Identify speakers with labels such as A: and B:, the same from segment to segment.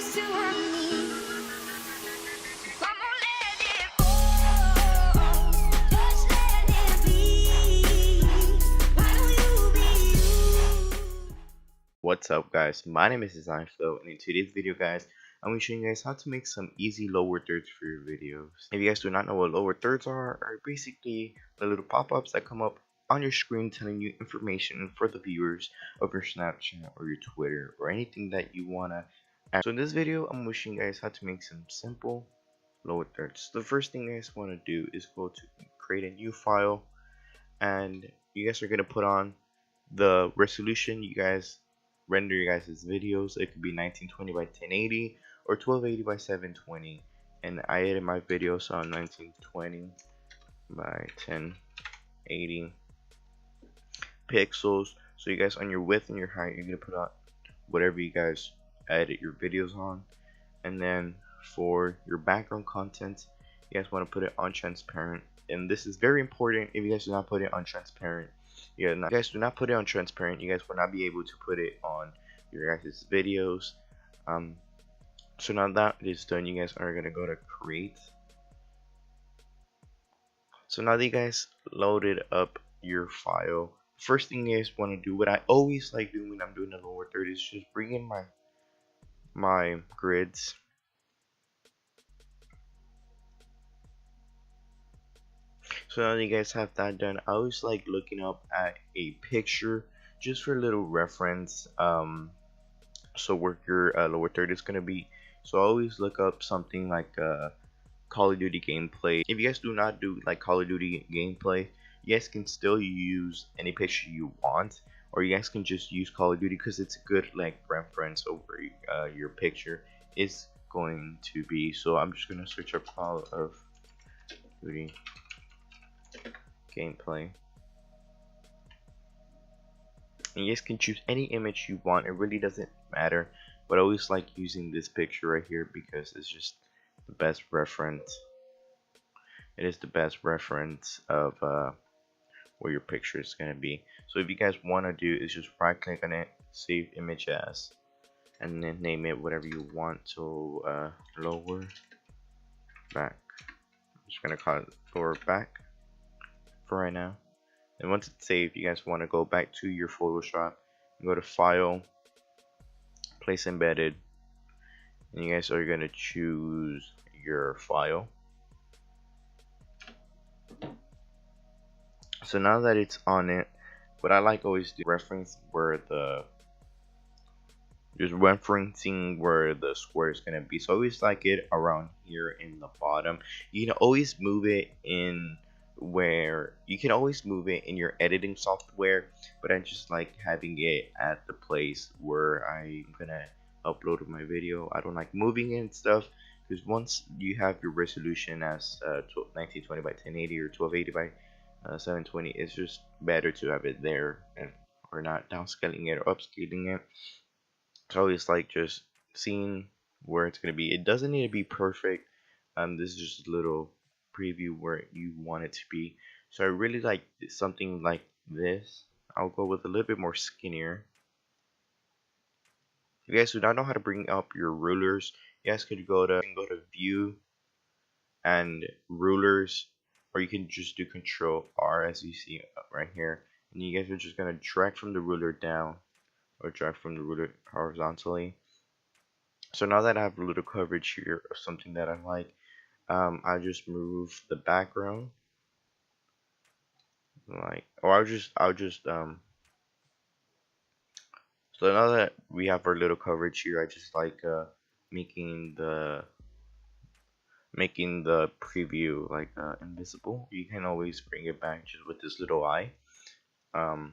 A: used to have me. Come on, let it go. Just let it be. Why don't you be you?
B: What's up guys, my name is Design Flow, and in today's video guys, I'm going to show you guys how to make some easy lower thirds for your videos. If you guys do not know what lower thirds are basically the little pop-ups that come up on your screen telling you information for the viewers of your Snapchat or your Twitter or anything that you want to add. So in this video, I'm going to show you guys how to make some simple lower thirds. The first thing you guys want to do is go to create a new file, and you guys are going to put on the resolution you guys render your guys' videos. It could be 1920 by 1080 or 1280 by 720, and I edit my videos on 1920 by 1080 pixels. So you guys, on your width and your height, you're gonna put on whatever you guys edit your videos on. And then for your background content, you guys want to put it on transparent, and this is very important. If you guys do not put it on transparent, you guys do not put it on transparent, you guys will not be able to put it on your guys' videos. So now that is done, you guys are gonna go to create. So now that you guys loaded up your file, first thing you guys want to do, what I always like doing when I'm doing the lower third, is just bring in my grids. So now that you guys have that done, I always like looking up at a picture just for a little reference, so where your lower third is gonna be. So I always look up something like Call of Duty gameplay. If you guys do not do like Call of Duty gameplay, you guys can still use any picture you want, or you guys can just use Call of Duty because it's a good like reference over your picture is going to be. So I'm just gonna search up Call of Duty gameplay, and you guys can choose any image you want. It really doesn't matter, but I always like using this picture right here because it's just the best reference. It is the best reference of where your picture is gonna be. So if you guys want to do is just right click on it, save image as, and then name it whatever you want. So lower back, I'm just gonna call it lower back for right now. And once it's saved, you guys want to go back to your Photoshop and go to File, Place Embedded, and you guys are going to choose your file. So now that it's on it, what I like always do, referencing where the square is going to be. So I always like it around here in the bottom. You can always move it in your editing software, but I just like having it at the place where I'm gonna upload my video. I don't like moving it and stuff, because once you have your resolution as 1920 by 1080 or 1280 by 720, it's just better to have it there, and or not downscaling it or upscaling it. So I always like just seeing where it's gonna be. It doesn't need to be perfect. This is just a little preview where you want it to be. So I really like something like this. I'll go with a little bit more skinnier. If you guys do not know how to bring up your rulers, you guys could go to view and rulers, or you can just do Control R, as you see right here, and you guys are just gonna drag from the ruler down or drag from the ruler horizontally. So now that I have a little coverage here of something that I like, I just move the background, so now that we have our little coverage here, I just like making the preview like invisible. You can always bring it back just with this little eye. So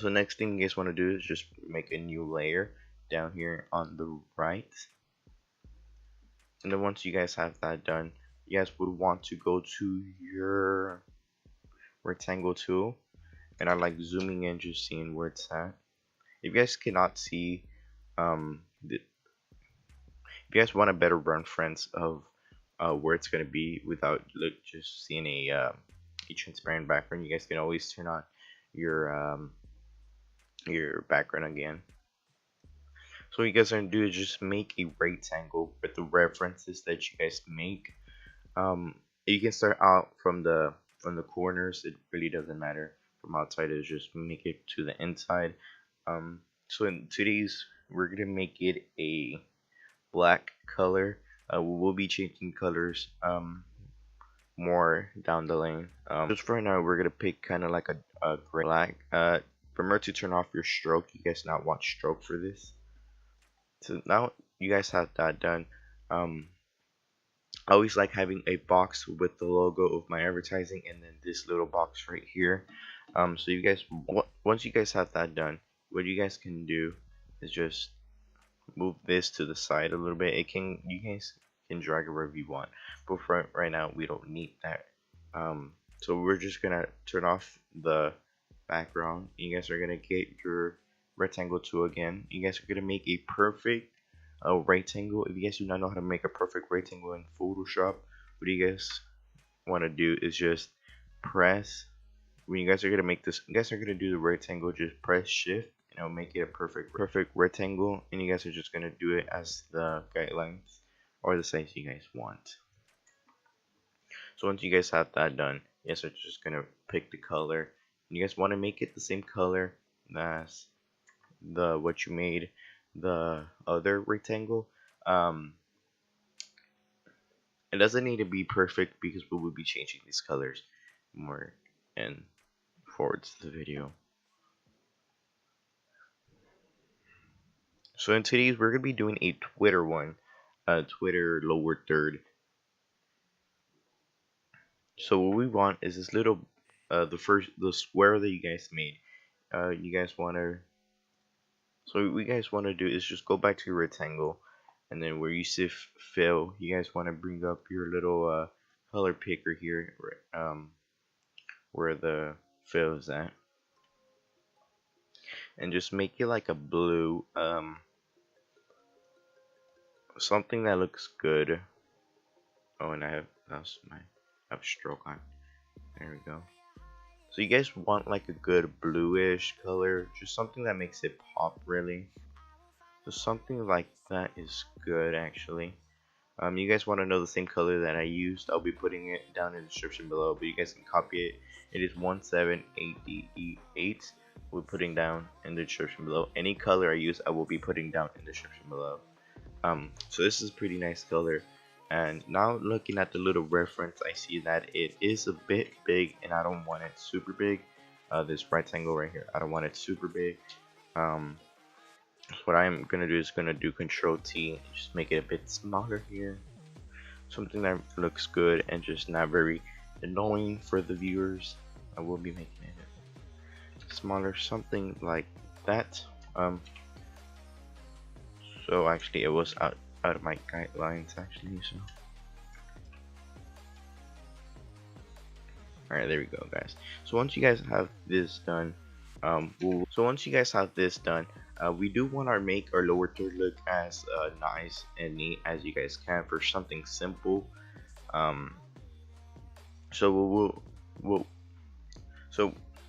B: next thing you guys want to do is just make a new layer down here on the right. And then once you guys have that done, you guys would want to go to your rectangle tool, and I like zooming in, just seeing where it's at. If you guys cannot see, if you guys want a better reference of where it's gonna be without just seeing a transparent background, you guys can always turn on your background again. So what you guys are gonna do is just make a rectangle with the references that you guys make. You can start out from the corners. It really doesn't matter from outside. Is just make it to the inside. So in today's we're gonna make it a black color. We will be changing colors more down the lane. Just for now, we're gonna pick kind of like a gray black. Remember to turn off your stroke. You guys not want stroke for this. So now you guys have that done. I always like having a box with the logo of my advertising and then this little box right here. So you guys, once you guys have that done, what you guys can do is just move this to the side a little bit. You guys can drag it wherever you want, but for right now we don't need that. So we're just gonna turn off the background. You guys are gonna get your rectangle tool again. You guys are gonna make a perfect rectangle. If you guys do not know how to make a perfect rectangle in Photoshop, what you guys want to do is just press. When you guys are gonna make this, you guys are gonna do the rectangle. Just press Shift, and it'll make it a perfect rectangle. And you guys are just gonna do it as the guidelines or the size you guys want. So once you guys have that done, you guys are just gonna pick the color. And you guys want to make it the same color as the what you made the other rectangle. It doesn't need to be perfect because we will be changing these colors more and forwards to the video. So in today's we're gonna be doing a Twitter one, Twitter lower third. So what we want is this little the square that you guys made. You guys wanna So what you guys want to do is just go back to your rectangle, and then where you see fill, you guys want to bring up your little color picker here, where the fill is at, and just make it like a blue, something that looks good. Oh, and I have stroke on. There we go. So you guys want like a good bluish color, just something that makes it pop really. So something like that is good actually. You guys want to know the same color that I used, I'll be putting it down in the description below, but you guys can copy it. It is 178DE8. We're putting down in the description below. Any color I use, I will be putting down in the description below. So this is a pretty nice color. And now looking at the little reference, I see that it is a bit big and I don't want it super big. This rectangle right here, I don't want it super big. What I'm gonna do is gonna do Control T and just make it a bit smaller here. Something that looks good and just not very annoying for the viewers. I will be making it smaller, something like that. So actually it was out of my guidelines actually, so alright, there we go guys. So once you guys have this done, we do want to make our lower third look as nice and neat as you guys can for something simple. So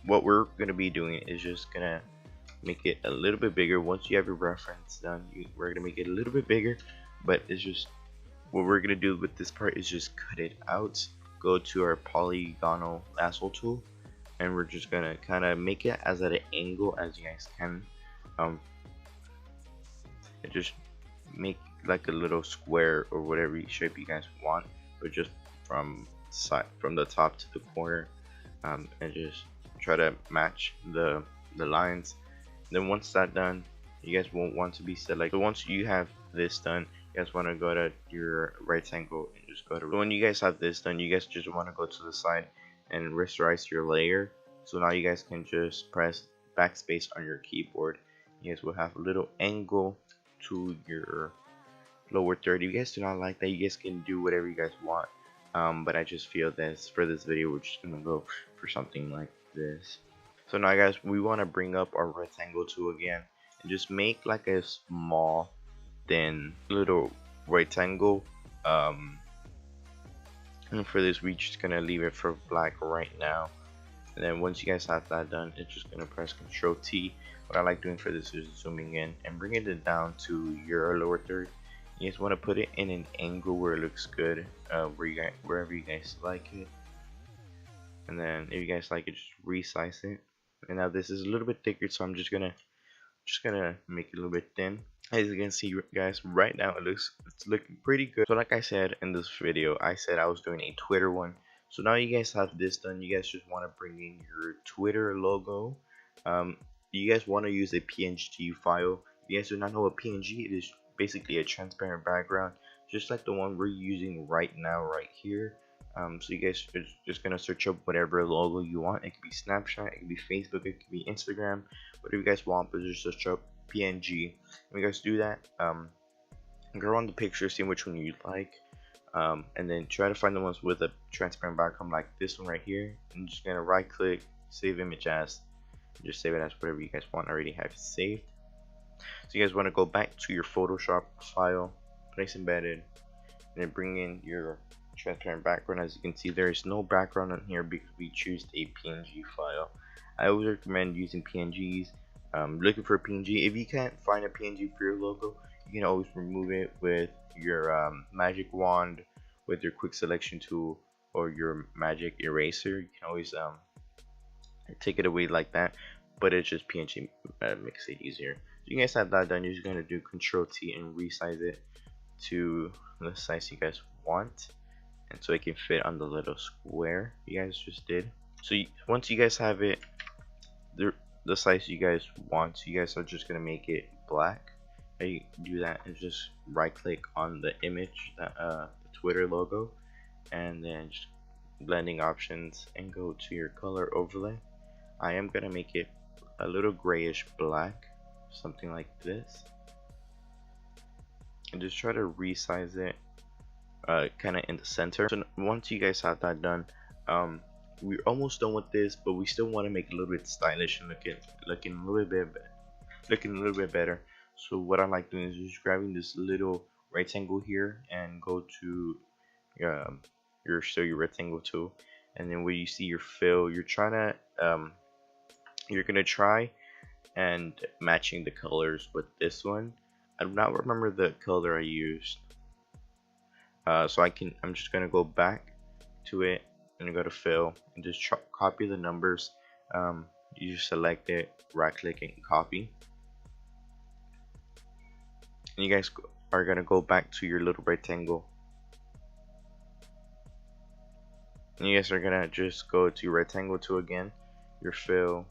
B: what we're gonna be doing is just gonna make it a little bit bigger. Once you have your reference done, we're gonna make it a little bit bigger, but it's just what we're gonna do with this part is just cut it out, go to our polygonal lasso tool, and we're just gonna kind of make it as at an angle as you guys can, and just make like a little square or whatever shape you guys want, but just from the top to the corner, and just try to match the lines. Then once that's done, you guys won't want to be selected. So once you have this done, you guys want to go to your rectangle and just go to. So when you guys have this done, you guys just want to go to the side and rasterize your layer. So now you guys can just press backspace on your keyboard. You guys will have a little angle to your lower third. If you guys do not like that, you guys can do whatever you guys want. But I just feel that for this video, we're just gonna go for something like this. So now guys, we want to bring up our rectangle tool again and just make like a small thin little rectangle. And for this, we're just gonna leave it for black right now. And then once you guys have that done, it's just gonna press Control T what I like doing for this is zooming in and bringing it down to your lower third. You guys want to put it in an angle where it looks good, wherever you guys like it. And then if you guys like it, just resize it. And now this is a little bit thicker, so I'm just gonna make it a little bit thin. As you can see guys, right now it's looking pretty good. So like I said in this video, I said I was doing a Twitter one. So now you guys have this done. You guys just want to bring in your Twitter logo. You guys want to use a PNG file. If you guys do not know what PNG, it is basically a transparent background, just like the one we're using right now right here. So you guys are just gonna search up whatever logo you want. It could be Snapchat, it could be Facebook, it could be Instagram, whatever you guys want, but just search up PNG. When you guys do that, go on the picture, see which one you like, and then try to find the ones with a transparent background like this one right here. I'm just gonna right click, save image as, just save it as whatever you guys want. I already have it saved. So you guys want to go back to your Photoshop file, place embedded, and then bring in your transparent background. As you can see, there is no background on here because we choose a PNG file. I always recommend using PNGs. Looking for a PNG. If you can't find a PNG for your logo, you can always remove it with your magic wand, with your quick selection tool, or your magic eraser. You can always take it away like that, but it's just PNG makes it easier. So you guys have that done. You're just gonna do Control T and resize it to the size you guys want, and so it can fit on the little square you guys just did. So once you guys have it the size you guys want, so you guys are just gonna make it black. How you do that is just right click on the image, the Twitter logo, and then just blending options and go to your color overlay. I am gonna make it a little grayish black, something like this, and just try to resize it kind of in the center. So once you guys have that done, we're almost done with this, but we still want to make it a little bit stylish and looking a little bit better. So what I like doing is just grabbing this little rectangle here and go to your rectangle tool, and then where you see your fill, you're gonna try and matching the colors with this one. I do not remember the color I used, so I'm just gonna go back to it and go to fill and just copy the numbers. You just select it, right click and copy, and you guys are gonna go back to your little rectangle, and you guys are gonna just go to your rectangle tool again, your fill,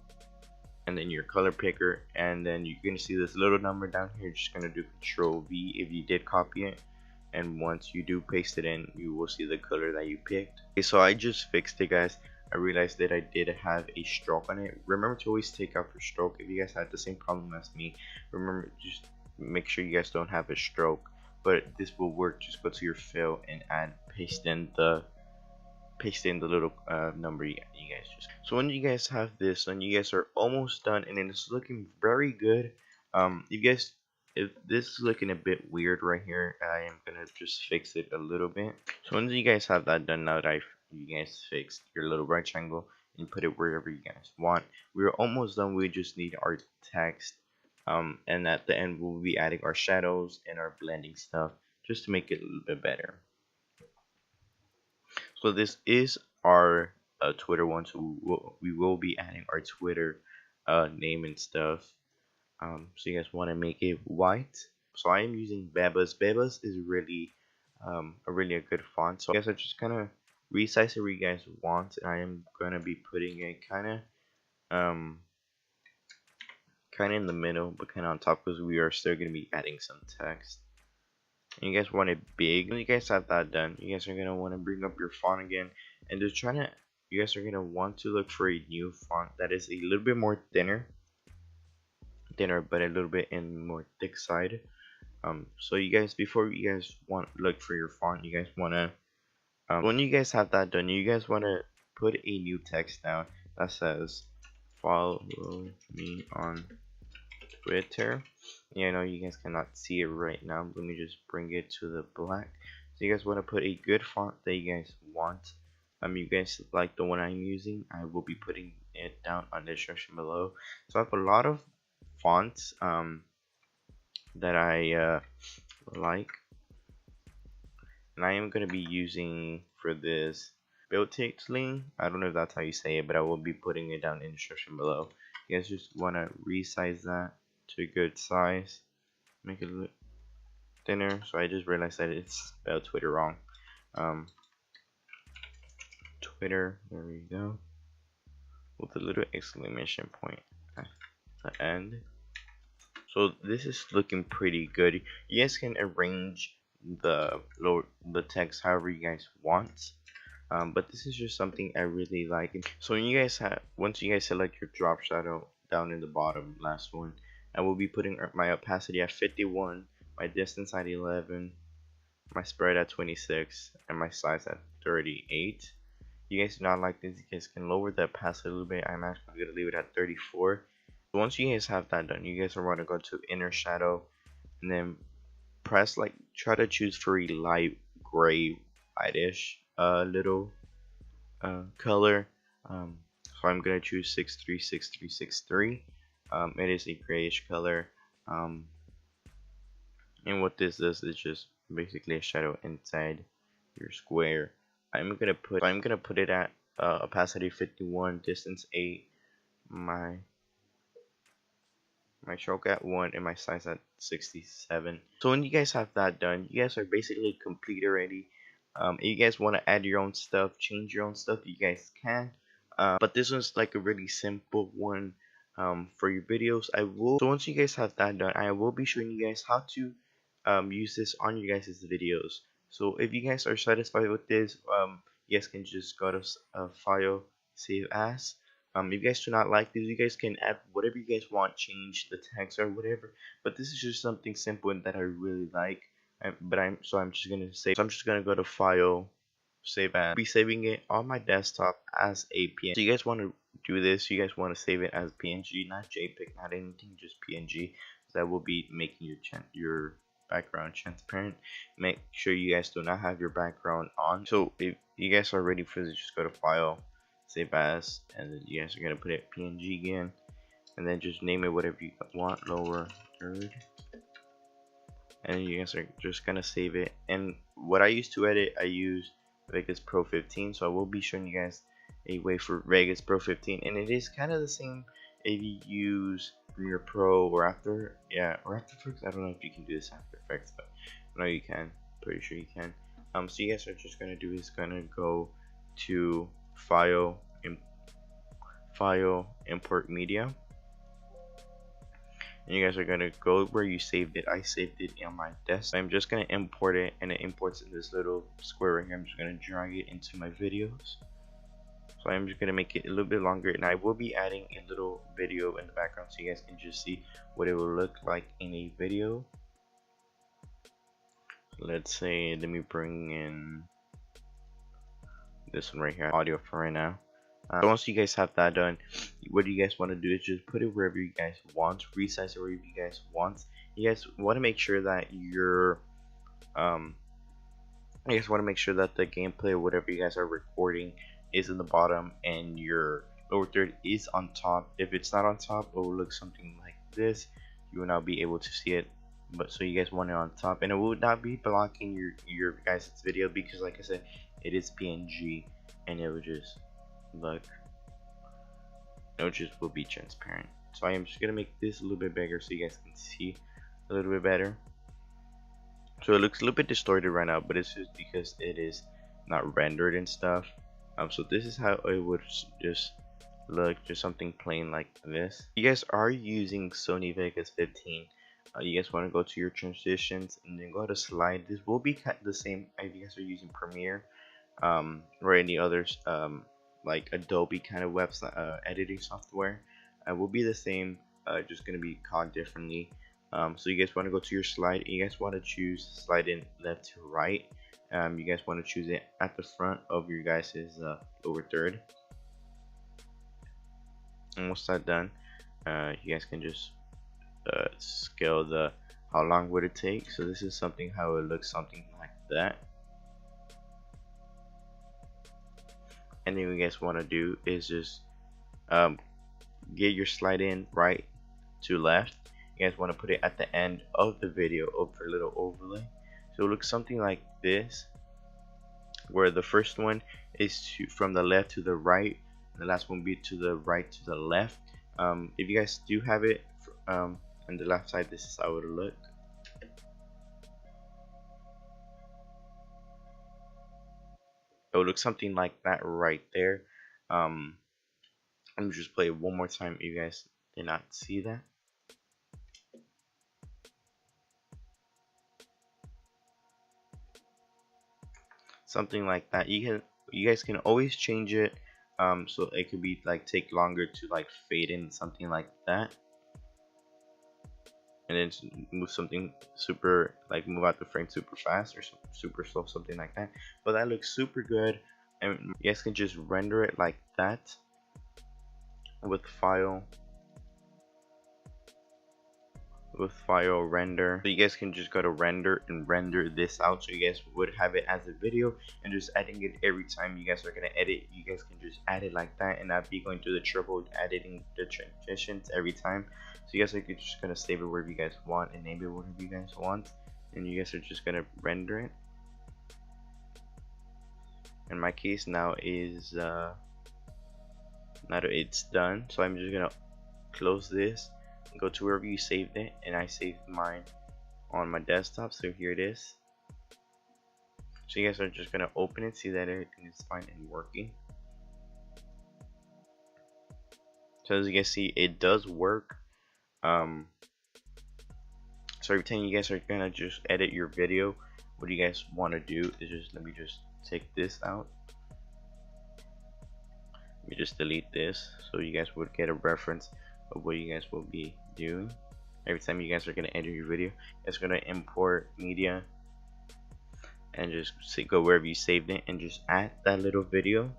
B: and then your color picker, and then you're gonna see this little number down here. You're just gonna do Control V if you did copy it, and once you do paste it in, you will see the color that you picked. Okay, so I just fixed it guys. I realized that I did have a stroke on it. Remember to always take out your stroke. If you guys had the same problem as me, remember just make sure you guys don't have a stroke, but this will work. Just go to your fill and paste in the little number you guys just. So when you guys have this, and you guys are almost done, and it's looking very good. If this is looking a bit weird right here, I am gonna just fix it a little bit. So once you guys have that done, now that you guys fixed your little rectangle and put it wherever you guys want, we're almost done. We just need our text, and at the end we'll be adding our shadows and our blending stuff just to make it a little bit better. So this is our Twitter one, so we will be adding our Twitter name and stuff. So you guys want to make it white. So I am using Bebas. Bebas is really a good font. So I guess I just kind of resize it where you guys want. I am gonna be putting it kind of in the middle, but kind of on top, because we are still gonna be adding some text. And you guys want it big. When you guys have that done, you guys are gonna want to bring up your font again, and just you guys are gonna want to look for a new font that is a little bit more thinner, but a little bit in more thick side. So you guys, before you guys look for your font, you guys wanna when you guys have that done, you guys wanna put a new text down that says follow me on Twitter. Yeah, I know you guys cannot see it right now. Let me just bring it to the black. So you guys want to put a good font that you guys want. You guys like the one I'm using, I will be putting it down on the description below. So I have a lot of fonts that I like, and I am going to be using for this build titling. I don't know if that's how you say it, but I will be putting it down in the description below. You guys just want to resize that to a good size, make it a little thinner. So I just realized that it's spelled Twitter wrong. Twitter, there we go, with a little exclamation point at the end. So this is looking pretty good. You guys can arrange the text however you guys want. But this is just something I really like. So when you guys once you guys select your drop shadow down in the bottom, last one, I will be putting my opacity at 51, my distance at 11, my spread at 26, and my size at 38. You guys do not like this, you guys can lower the opacity a little bit. I'm actually gonna leave it at 34. Once you guys have that done, you guys are going to go to inner shadow and then press, like, try to choose for a light gray, whitish little color. So I'm gonna choose 636363. It is a grayish color. And what this does is just basically a shadow inside your square. I'm gonna put it at opacity 51, distance 8, my stroke at 1, and my size at 67. So when you guys have that done, you guys are basically complete already. If you guys want to add your own stuff, change your own stuff, you guys can. But this one's like a really simple one for your videos. So once you guys have that done, I will be showing you guys how to use this on your guys' videos. So if you guys are satisfied with this, you guys can just go to file, save as. If you guys do not like this, you guys can add whatever you guys want, change the text or whatever. But this is just something simple and that I really like. I'm just gonna go to file, save as. I'll be saving it on my desktop as a PNG. So you guys want to do this? You guys want to save it as PNG, not JPEG, not anything, just PNG. That will be making your background transparent. Make sure you guys do not have your background on. So if you guys are ready for this, just go to file, save as, and then you guys are gonna put it PNG again, and then just name it whatever you want, lower third, and you guys are just gonna save it. And what I use to edit, I use Vegas Pro 15, so I will be showing you guys a way for Vegas Pro 15, and it is kind of the same if you use Premiere Pro or After Effects. I don't know if you can do this After Effects, but I know you can, pretty sure you can. So you guys are just gonna do is gonna go to file, import media, and you guys are gonna go where you saved it. I saved it on my desk. I'm just gonna import it, and it imports in this little square right here. I'm just gonna drag it into my videos. So I'm just gonna make it a little bit longer, and I will be adding a little video in the background so you guys can just see what it will look like in a video. Let's say, let me bring in this one right here, audio for right now. So once you guys have that done, what you guys want to do is just put it wherever you guys want, resize it wherever you guys want. You guys want to make sure that your you guys want to make sure that the gameplay or whatever you guys are recording is in the bottom and your lower third is on top. If it's not on top, it will look something like this. You will not be able to see it, but so you guys want it on top, and it will not be blocking your guys' video, because like I said, it is PNG, and it will just look, will be transparent. So I am just gonna make this a little bit bigger so you guys can see a little bit better. So it looks a little bit distorted right now, but it's just because it is not rendered and stuff. So this is how it would just look, just something plain like this. You guys are using Sony Vegas 15. You guys want to go to your transitions and then go to slide. This will be the same if you guys are using Premiere or any others like Adobe kind of website editing software. Will be the same, just gonna be called differently. So you guys want to go to your slide, and you guys want to choose slide in left to right. You guys want to choose it at the front of your guys' lower third. And once that's done, you guys can just scale how long would it take. So this is something how it looks, something like that. And then what you guys want to do is just get your slide in right to left. You guys want to put it at the end of the video for a little overlay. So it looks something like this, where the first one is from the left to the right, the last one be to the right to the left. If you guys do have it on the left side, this is how it would look. It would look something like that right there. Let me just play it one more time if you guys did not see that. Something like that. You guys can always change it, so it could be like take longer to like fade in, something like that, and then move something super, like move out the frame super fast or super slow, something like that. But that looks super good, and you guys can just render it like that with file render. So you guys can just go to render and render this out, so you guys would have it as a video, and just adding it every time you guys are gonna edit. You guys can just add it like that and not be going through the trouble editing the transitions every time. So you guys are just gonna save it wherever you guys want and name it whatever you guys want, and you guys are just gonna render it. In my case now is now that it's done, so I'm just gonna close this, go to wherever you saved it, and I saved mine on my desktop, so here it is. So you guys are just gonna open it, see that everything is fine and working. So as you guys see, it does work. So every time you guys are gonna just edit your video, what you guys want to do is just, let me just take this out. Let me just delete this, so you guys would get a reference of what you guys will be doing. Every time you guys are going to edit your video, it's going to import media, and just go wherever you saved it and just add that little video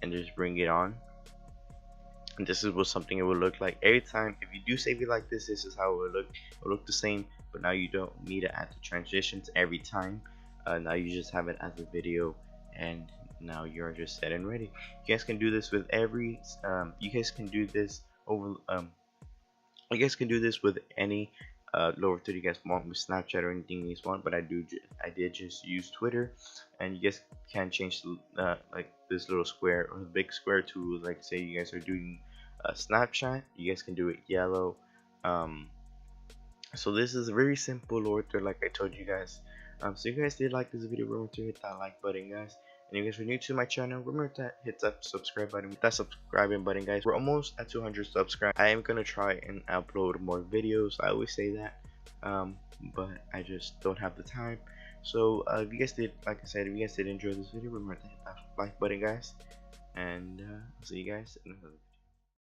B: and just bring it on. And this is what something it will look like every time. If you do save it like this, this is how it will look. It will look the same, but now you don't need to add the transitions every time. Now you just have it as a video, and now you're just set and ready. You guys can do this with every you guys can do this over you guys can do this with any lower third you guys want, with Snapchat or anything you guys want, but I did just use Twitter, and you guys can change like this little square or the big square to, like, say you guys are doing Snapchat, you guys can do it yellow. So this is very simple lower third, like I told you guys. So if you guys did like this video, remember to hit that like button, guys. And if you guys are new to my channel, remember to hit that subscribe button. With that subscribing button, guys, we're almost at 200 subscribers. I am gonna try and upload more videos. I always say that, but I just don't have the time. So if you guys did, like I said, if you guys did enjoy this video, remember to hit that like button, guys. And I'll see you guys in another video.